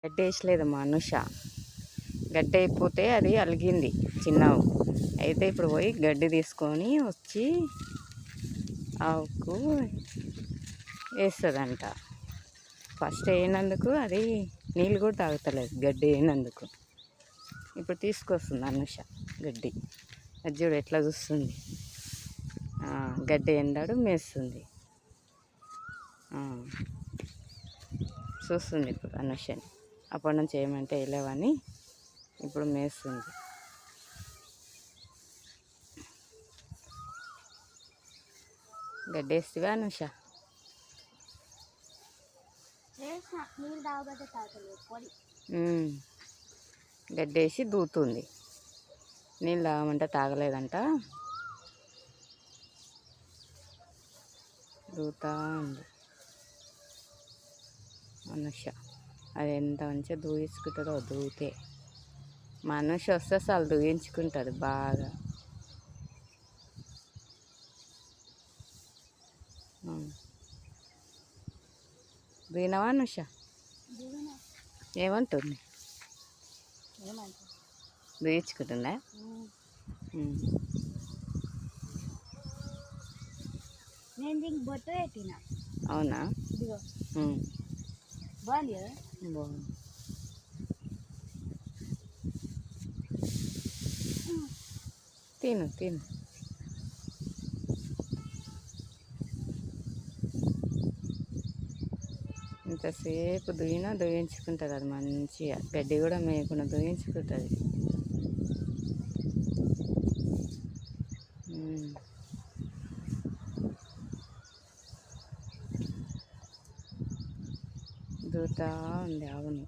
గడ్డి వేసలేదమ్మా అనుష. గడ్డి అయిపోతే అది అలిగింది చిన్న. అయితే ఇప్పుడు పోయి గడ్డి తీసుకొని వచ్చి ఆవుకు వేస్తుందంట. ఫస్ట్ వేయనందుకు అది నీళ్ళు కూడా తాగుతలేదు గడ్డి వేయనందుకు. ఇప్పుడు తీసుకొస్తుంది అనుష గడ్డి. అది చూడు ఎట్లా చూస్తుంది. గడ్డి ఎండాడు మేస్తుంది. చూస్తుంది ఇప్పుడు అనుషని. అప్పటి నుంచి ఏమంటే వెళ్ళవని ఇప్పుడు మేస్తుంది. గడ్డి వేస్తావా అనుష? గడ్డేసి దూతుంది. నీళ్ళు తాగమంటే తాగలేదంట, దూతా ఉంది అనుష. అది ఎంత మంచిగా దూయించుకుంటుందో దూతే. మా అనుష వస్తే చాలు దూయించుకుంటుంది బాగా. దూయినావా అనుష? ఏమంటుంది? దూయించుకుంటుందా? నేను దీనికి బొట్టు పెట్టిన. అవునా? బాగుంది కదా? బాగుంది. తిను తిను. ఇంతసేపు దుయ్యినా దూయించుకుంటుంది అది మంచిగా. గడ్డి కూడా మేయకుండా దూయించుకుంటుంది. దూతా ఉంది ఆవుని.